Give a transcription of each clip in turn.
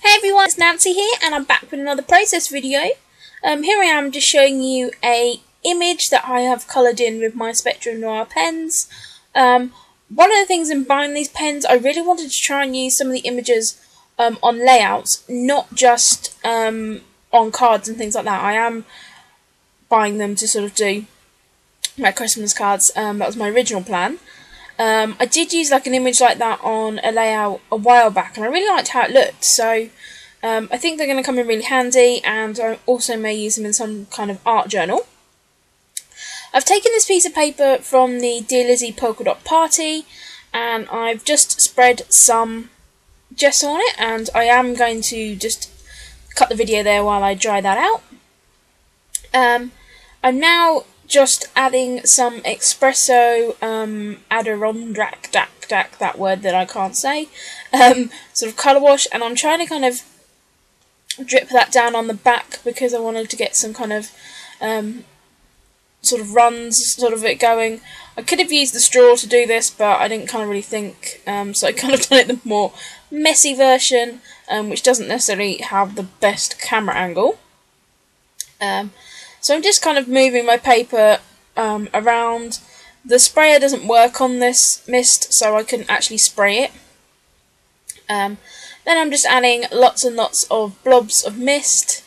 Hey everyone, it's Nancy here and I'm back with another process video. Here I am just showing you a image that I have coloured in with my Spectrum Noir pens. One of the things in buying these pens, I really wanted to try and use some of the images on layouts, not just on cards and things like that. I am buying them to sort of do my Christmas cards. That was my original plan. I did use like an image like that on a layout a while back and I really liked how it looked, so I think they're going to come in really handy, and I also may use them in some kind of art journal. I've taken this piece of paper from the Dear Lizzie polka dot party and I've just spread some gesso on it, and I am going to just cut the video there while I dry that out. I'm now just adding some espresso Adirondack, that word that I can't say, sort of colour wash, and I'm trying to kind of drip that down on the back because I wanted to get some kind of sort of runs sort of it going. I could have used the straw to do this, but I didn't kind of really think, so I kind of done it the more messy version, which doesn't necessarily have the best camera angle. So I'm just kind of moving my paper around. The sprayer doesn't work on this mist, so I couldn't actually spray it. Then I'm just adding lots and lots of blobs of mist.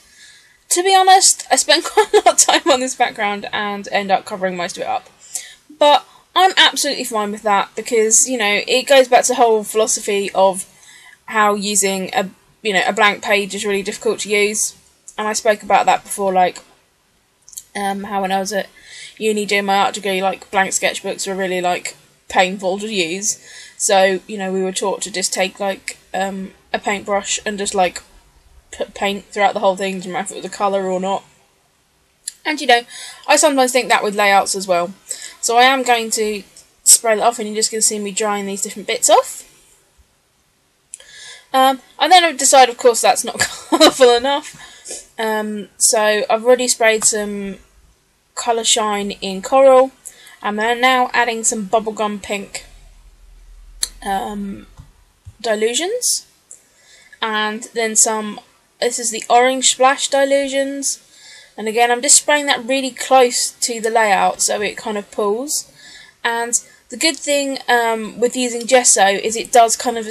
To be honest, I spent quite a lot of time on this background and end up covering most of it up. But I'm absolutely fine with that because, you know, it goes back to the whole philosophy of how using a blank page is really difficult to use. And I spoke about that before, like how when I was at uni doing my art degree, like blank sketchbooks were really like painful to use. So, you know, we were taught to just take like a paintbrush and just like put paint throughout the whole thing to matter if it was a colour or not. And you know, I sometimes think that with layouts as well. So I am going to spray that off, and you're just going to see me drying these different bits off. And then I've decided, of course, that's not colourful enough. So I've already sprayed some colour shine in coral, and I'm now adding some bubblegum pink dilutions, and then some, this is the orange splash dilutions, and again I'm just spraying that really close to the layout so it kind of pulls. And the good thing with using gesso is it does kind of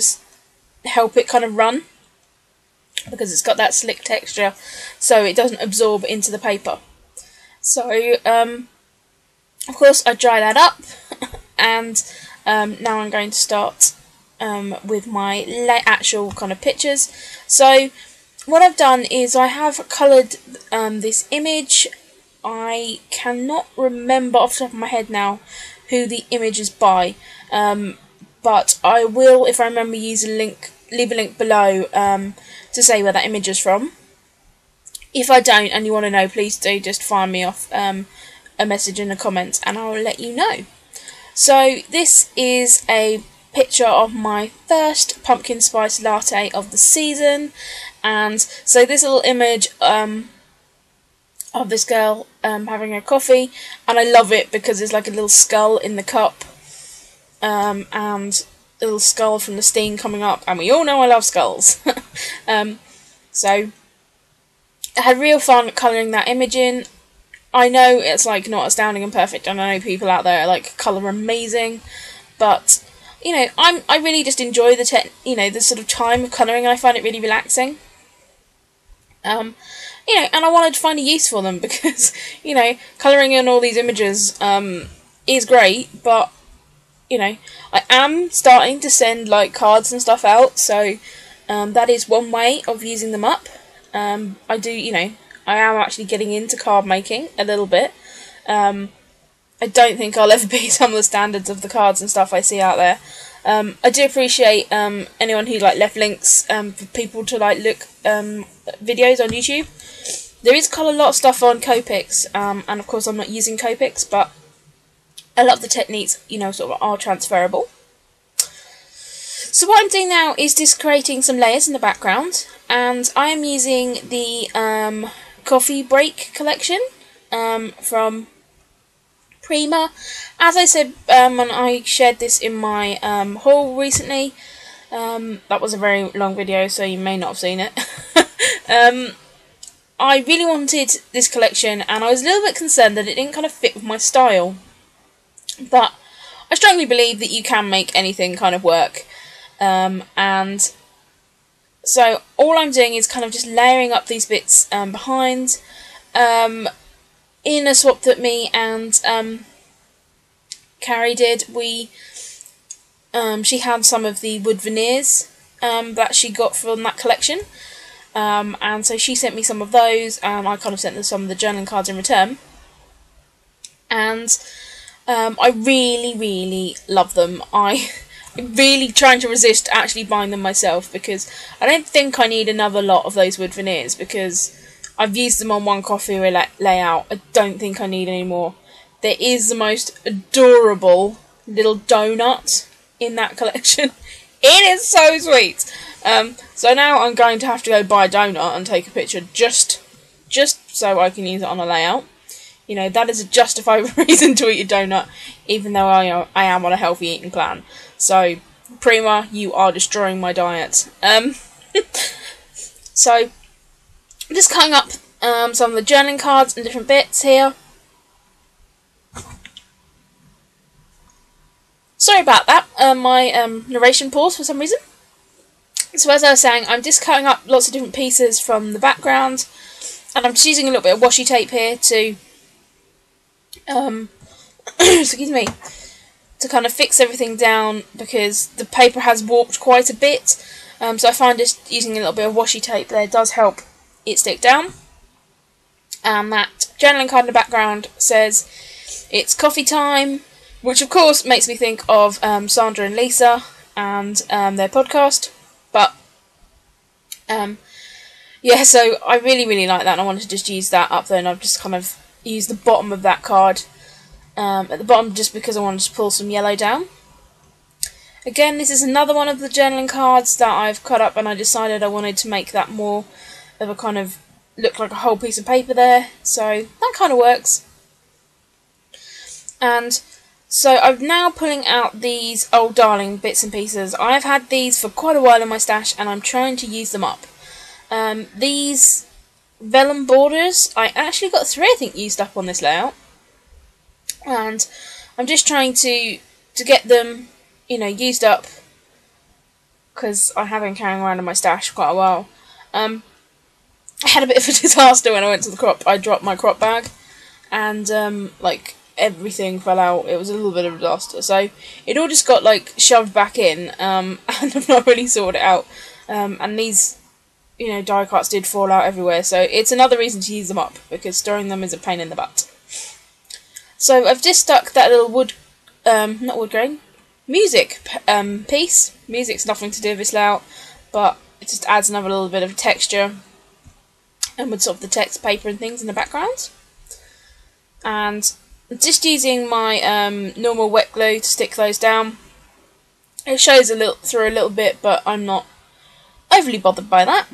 help it kind of run, because it's got that slick texture, so it doesn't absorb into the paper. So, of course, I dry that up, and now I'm going to start with my actual kind of pictures. So, what I've done is I have coloured this image. I cannot remember off the top of my head now who the image is by, but I will, if I remember, use a link, leave a link below to say where that image is from. If I don't and you want to know, please do just fire me off a message in the comments and I'll let you know. So this is a picture of my first pumpkin spice latte of the season, and so this little image of this girl having a coffee, and I love it because there's like a little skull in the cup, and a little skull from the steam coming up, and we all know I love skulls. So I had real fun colouring that image in. I know it's like not astounding and perfect, and I know people out there like colour amazing, but you know, I really just enjoy the the sort of time of colouring, and I find it really relaxing. You know, and I wanted to find a use for them because, you know, colouring in all these images is great, but you know, I am starting to send like cards and stuff out, so that is one way of using them up. I do, you know, I am actually getting into card making a little bit. I don't think I'll ever be some of the standards of the cards and stuff I see out there. I do appreciate anyone who like left links for people to like look videos on YouTube. There is quite a lot of stuff on Copics, and of course I'm not using Copics, but a lot of the techniques, you know, sort of are transferable. So what I'm doing now is just creating some layers in the background, and I am using the Coffee Break collection from Prima. As I said when I shared this in my haul recently, That was a very long video, so you may not have seen it. I really wanted this collection, and I was a little bit concerned that it didn't kind of fit with my style. But I strongly believe that you can make anything kind of work. And so all I'm doing is kind of just layering up these bits behind. In a swap that me and Carrie did, she had some of the wood veneers that she got from that collection. And so she sent me some of those, and I kind of sent them some of the journaling cards in return. And I really, really love them. I'm really trying to resist actually buying them myself, because I don't think I need another lot of those wood veneers, because I've used them on one coffee layout. I don't think I need any more. There is the most adorable little donut in that collection. It is so sweet. So now I'm going to have to go buy a donut and take a picture just so I can use it on a layout. You know, that is a justifiable reason to eat a donut, even though I am on a healthy eating plan. So, Prima, you are destroying my diet. So, I'm just cutting up some of the journaling cards and different bits here. Sorry about that, my narration paused for some reason. So as I was saying, I'm just cutting up lots of different pieces from the background, and I'm just using a little bit of washi tape here to, excuse me, to kind of fix everything down, because the paper has warped quite a bit. So I find just using a little bit of washi tape there does help it stick down. And that journaling card in the background says it's coffee time, which of course makes me think of Sandra and Lisa and their podcast. But yeah, so I really, really like that, and I wanted to just use that up there, and I've just kind of used the bottom of that card at the bottom just because I wanted to pull some yellow down. Again, this is another one of the journaling cards that I've cut up, and I decided I wanted to make that more of a kind of look like a whole piece of paper there, so that kind of works. And so I'm now pulling out these old darling bits and pieces. I've had these for quite a while in my stash, and I'm trying to use them up. These vellum borders, I actually got 3, I think, used up on this layout. And I'm just trying to get them, you know, used up, because I have been carrying around in my stash for quite a while. I had a bit of a disaster when I went to the crop. I dropped my crop bag, and like everything fell out. It was a little bit of a disaster. So it all just got like shoved back in, and I've not really sorted it out. And these, you know, die cuts did fall out everywhere. So it's another reason to use them up, because storing them is a pain in the butt. So I've just stuck that little wood, not wood grain, music piece. Music's nothing to do with this layout, but it just adds another little bit of texture, and with sort of the text paper and things in the background. And just using my normal wet glue to stick those down. It shows through a little bit, but I'm not overly bothered by that.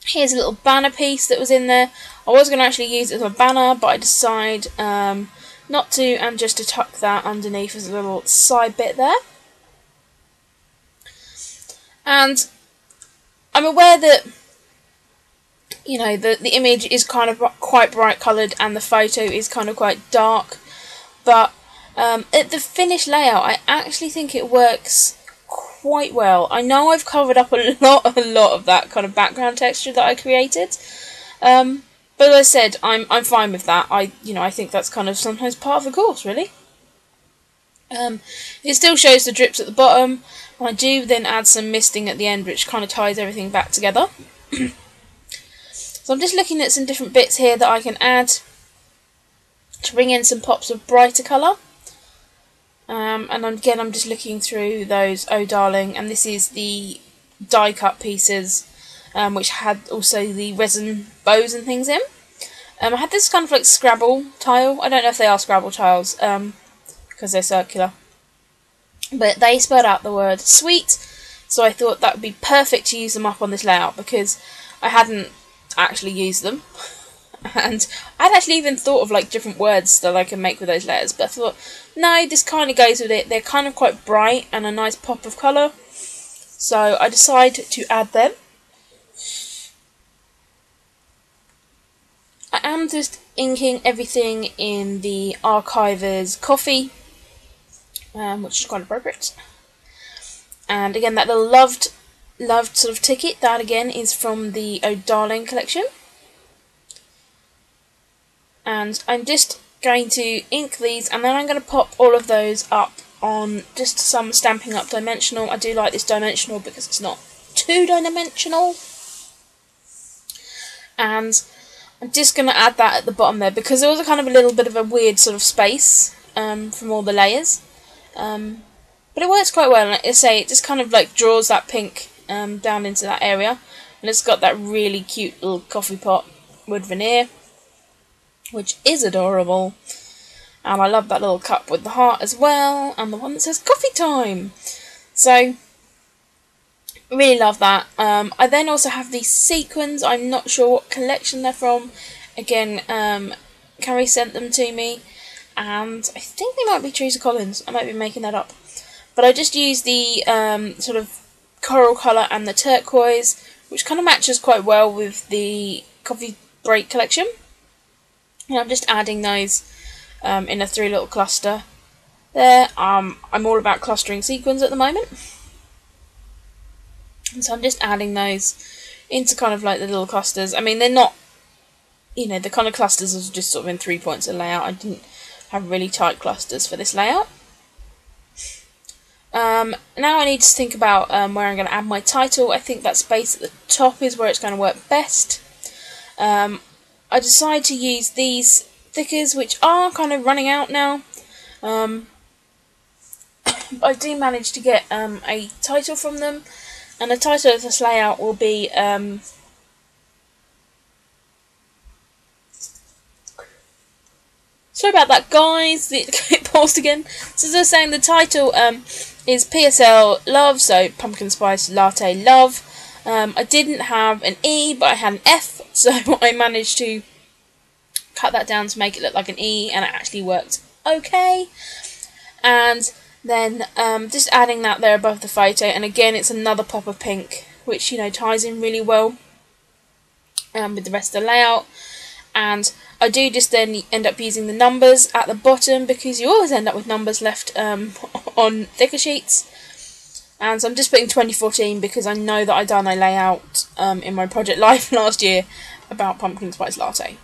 Here's a little banner piece that was in there. I was going to actually use it as a banner, but I decided not to, and just to tuck that underneath as a little side bit there. And I'm aware that, you know, the image is kind of quite bright coloured and the photo is kind of quite dark, but at the finished layout I actually think it works quite well. I know I've covered up a lot of that kind of background texture that I created, but as I said, I'm fine with that. I think that's kind of sometimes part of the course, really. It still shows the drips at the bottom, and I do then add some misting at the end, which kind of ties everything back together. So I'm just looking at some different bits here that I can add to bring in some pops of brighter colour. And again, I'm just looking through those Oh Darling, and this is the die cut pieces, which had also the resin bows and things in. I had this kind of like Scrabble tile. I don't know if they are Scrabble tiles, because they're circular. But they spelled out the word sweet, so I thought that would be perfect to use them up on this layout, because I hadn't actually used them. And I'd actually even thought of like different words that I can make with those letters, but I thought, no, this kind of goes with it. They're kind of quite bright and a nice pop of colour. So I decide to add them. I am just inking everything in the Archiver's Coffee, which is quite appropriate. And again, that little loved sort of ticket, that again is from the Oh Darling collection. And I'm just going to ink these, and then I'm going to pop all of those up on just some Stampin' Up! Dimensional. I do like this dimensional because it's not too dimensional. And I'm just going to add that at the bottom there, because there was a kind of a little bit of a weird sort of space from all the layers. But it works quite well, and like I say, it just kind of like draws that pink down into that area. And it's got that really cute little coffee pot wood veneer, which is adorable. And I love that little cup with the heart as well, and the one that says coffee time. So, really love that. I then also have these sequins. I'm not sure what collection they're from. Again, Carrie sent them to me, and I think they might be Teresa Collins. I might be making that up. But I just use the sort of coral colour and the turquoise, which kind of matches quite well with the Coffee Break collection. And I'm just adding those in a 3 little cluster there. I'm all about clustering sequins at the moment. And so I'm just adding those into kind of like the little clusters. I mean, they're not, you know, the kind of clusters are just sort of in 3 points of layout. I didn't have really tight clusters for this layout. Now I need to think about where I'm going to add my title. I think that space at the top is where it's going to work best. I decided to use these thickers, which are kind of running out now. But I do manage to get a title from them, and the title of this layout will be sorry about that, guys, it paused again. So as I was saying, the title is PSL Love, so Pumpkin Spice Latte Love. I didn't have an E, but I had an F, so I managed to cut that down to make it look like an E, and it actually worked okay. And then just adding that there above the photo, and again it's another pop of pink, which, you know, ties in really well with the rest of the layout. And I do just then end up using the numbers at the bottom, because you always end up with numbers left on thicker sheets. And so I'm just putting 2014 because I know that I done a layout in my project life last year about Pumpkin Spice Latte.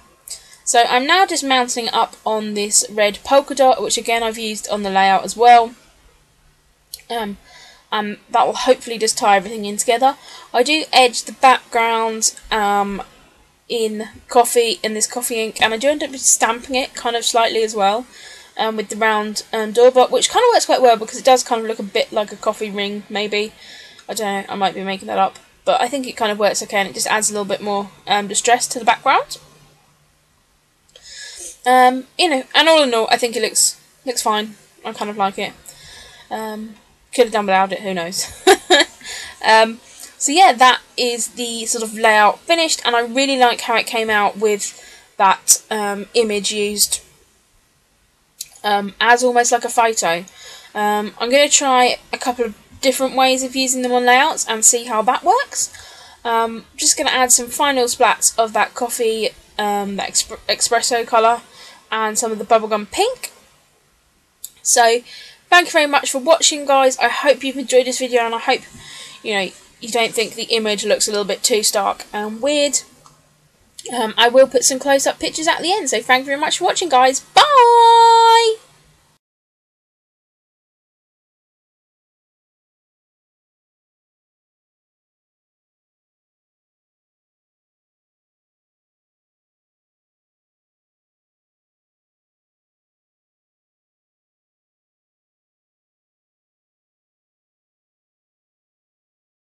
So I'm now just mounting up on this red polka dot, which again I've used on the layout as well. That will hopefully just tie everything in together. I do edge the background in this coffee ink, and I do end up stamping it kind of slightly as well with the round door block, which kind of works quite well because it does kind of look a bit like a coffee ring, maybe. I don't know, I might be making that up, but I think it kind of works okay, and it just adds a little bit more distress to the background. You know, and all in all, I think it looks fine. I kind of like it. Could have done without it, who knows. So yeah, that is the sort of layout finished, and I really like how it came out with that image used as almost like a photo. I'm going to try a couple of different ways of using them on layouts and see how that works. Just going to add some final splats of that coffee, that espresso colour, and some of the bubblegum pink. So thank you very much for watching, guys. I hope you've enjoyed this video, and I hope, you know, you don't think the image looks a little bit too stark and weird. I will put some close-up pictures at the end, so thank you very much for watching, guys. Bye!